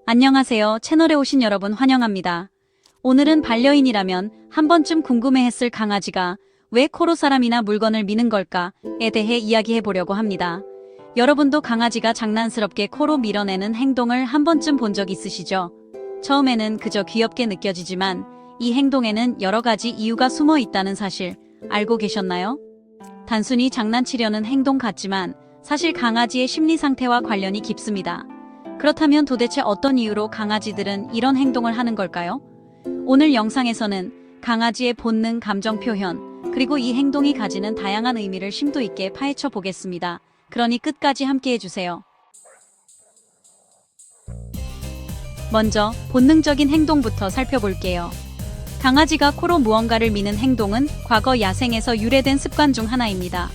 안녕하세요. 채널에 오신 여러분 환영합니다. 오늘은 반려인이라면 한 번쯤 궁금해했을 강아지가 왜 코로 사람이나 물건을 미는 걸까에 대해 이야기해 보려고 합니다. 여러분도 강아지가 장난스럽게 코로 밀어내는 행동을 한 번쯤 본 적 있으시죠? 처음에는 그저 귀엽게 느껴지지만 이 행동에는 여러 가지 이유가 숨어 있다는 사실 알고 계셨나요? 단순히 장난치려는 행동 같지만 사실 강아지의 심리 상태와 관련이 깊습니다. 그렇다면 도대체 어떤 이유로 강아지들은 이런 행동을 하는 걸까요? 오늘 영상에서는 강아지의 본능, 감정 표현, 그리고 이 행동이 가지는 다양한 의미를 심도 있게 파헤쳐 보겠습니다. 그러니 끝까지 함께 해주세요. 먼저 본능적인 행동부터 살펴볼게요. 강아지가 코로 무언가를 미는 행동은 과거 야생에서 유래된 습관 중 하나입니다.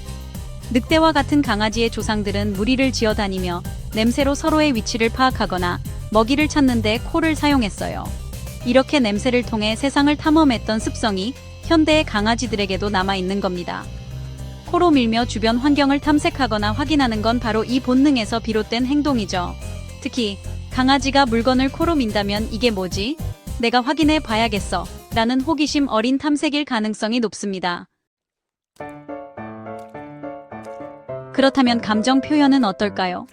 늑대와 같은 강아지의 조상들은 무리를 지어다니며 냄새로 서로의 위치를 파악하거나 먹이를 찾는 데 코를 사용했어요. 이렇게 냄새를 통해 세상을 탐험했던 습성이 현대의 강아지들에게도 남아있는 겁니다. 코로 밀며 주변 환경을 탐색하거나 확인하는 건 바로 이 본능에서 비롯된 행동이죠. 특히 강아지가 물건을 코로 민다면 이게 뭐지? 내가 확인해 봐야겠어 라는 호기심 어린 탐색일 가능성이 높습니다. 그렇다면 감정 표현은 어떨까요?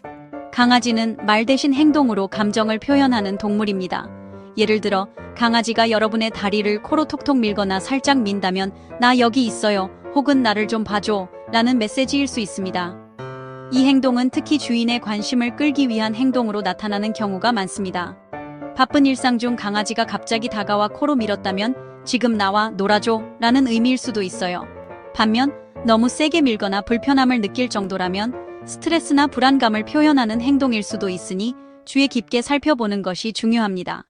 강아지는 말 대신 행동으로 감정을 표현하는 동물입니다. 예를 들어 강아지가 여러분의 다리를 코로 톡톡 밀거나 살짝 민다면 나 여기 있어요 혹은 나를 좀 봐줘 라는 메시지일 수 있습니다. 이 행동은 특히 주인의 관심을 끌기 위한 행동으로 나타나는 경우가 많습니다. 바쁜 일상 중 강아지가 갑자기 다가와 코로 밀었다면 지금 나와 놀아줘 라는 의미일 수도 있어요. 반면 너무 세게 밀거나 불편함을 느낄 정도라면 스트레스나 불안감을 표현하는 행동일 수도 있으니 주의 깊게 살펴보는 것이 중요합니다.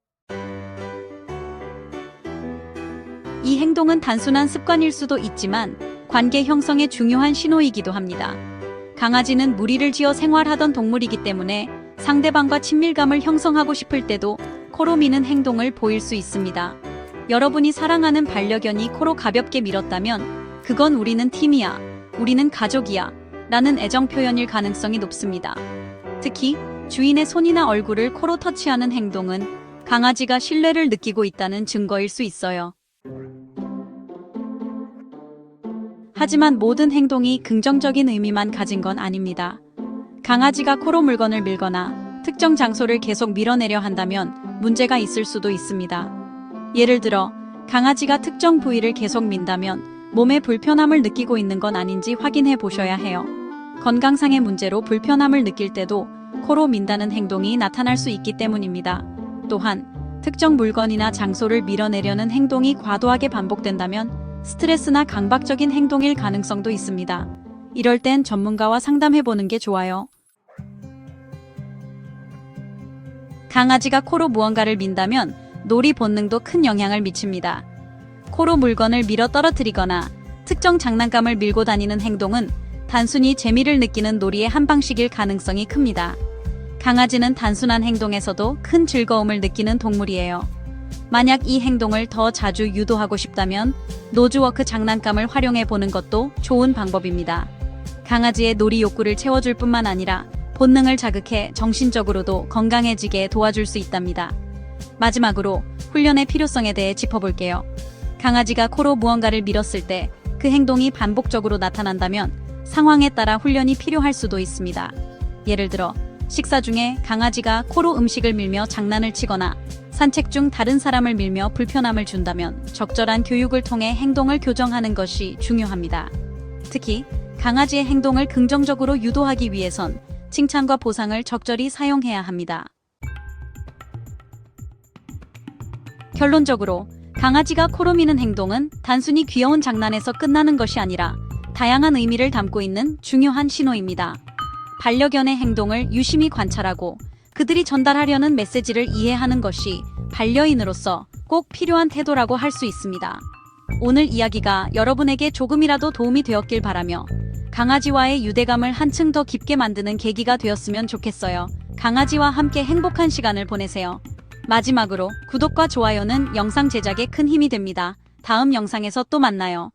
이 행동은 단순한 습관일 수도 있지만 관계 형성에 중요한 신호이기도 합니다. 강아지는 무리를 지어 생활하던 동물이기 때문에 상대방과 친밀감을 형성하고 싶을 때도 코로 미는 행동을 보일 수 있습니다. 여러분이 사랑하는 반려견이 코로 가볍게 밀었다면 그건 우리는 팀이야, 우리는 가족이야 라는 애정 표현일 가능성이 높습니다. 특히 주인의 손이나 얼굴을 코로 터치하는 행동은 강아지가 신뢰를 느끼고 있다는 증거일 수 있어요. 하지만 모든 행동이 긍정적인 의미만 가진 건 아닙니다. 강아지가 코로 물건을 밀거나 특정 장소를 계속 밀어내려 한다면 문제가 있을 수도 있습니다. 예를 들어 강아지가 특정 부위를 계속 민다면 몸에 불편함을 느끼고 있는 건 아닌지 확인해 보셔야 해요. 건강상의 문제로 불편함을 느낄 때도 코로 민다는 행동이 나타날 수 있기 때문입니다. 또한 특정 물건이나 장소를 밀어내려는 행동이 과도하게 반복된다면 스트레스나 강박적인 행동일 가능성도 있습니다. 이럴 땐 전문가와 상담해 보는 게 좋아요. 강아지가 코로 무언가를 민다면 놀이 본능도 큰 영향을 미칩니다. 코로 물건을 밀어 떨어뜨리거나 특정 장난감을 밀고 다니는 행동은 단순히 재미를 느끼는 놀이의 한 방식일 가능성이 큽니다. 강아지는 단순한 행동에서도 큰 즐거움을 느끼는 동물이에요. 만약 이 행동을 더 자주 유도하고 싶다면 노즈워크 장난감을 활용해 보는 것도 좋은 방법입니다. 강아지의 놀이 욕구를 채워줄 뿐만 아니라 본능을 자극해 정신적으로도 건강해지게 도와줄 수 있답니다. 마지막으로 훈련의 필요성에 대해 짚어볼게요. 강아지가 코로 무언가를 밀었을 때 그 행동이 반복적으로 나타난다면 상황에 따라 훈련이 필요할 수도 있습니다. 예를 들어 식사 중에 강아지가 코로 음식을 밀며 장난을 치거나 산책 중 다른 사람을 밀며 불편함을 준다면 적절한 교육을 통해 행동을 교정하는 것이 중요합니다. 특히 강아지의 행동을 긍정적으로 유도하기 위해선 칭찬과 보상을 적절히 사용해야 합니다. 결론적으로 강아지가 코로 미는 행동은 단순히 귀여운 장난에서 끝나는 것이 아니라 다양한 의미를 담고 있는 중요한 신호입니다. 반려견의 행동을 유심히 관찰하고 그들이 전달하려는 메시지를 이해하는 것이 반려인으로서 꼭 필요한 태도라고 할 수 있습니다. 오늘 이야기가 여러분에게 조금이라도 도움이 되었길 바라며 강아지와의 유대감을 한층 더 깊게 만드는 계기가 되었으면 좋겠어요. 강아지와 함께 행복한 시간을 보내세요. 마지막으로 구독과 좋아요는 영상 제작에 큰 힘이 됩니다. 다음 영상에서 또 만나요.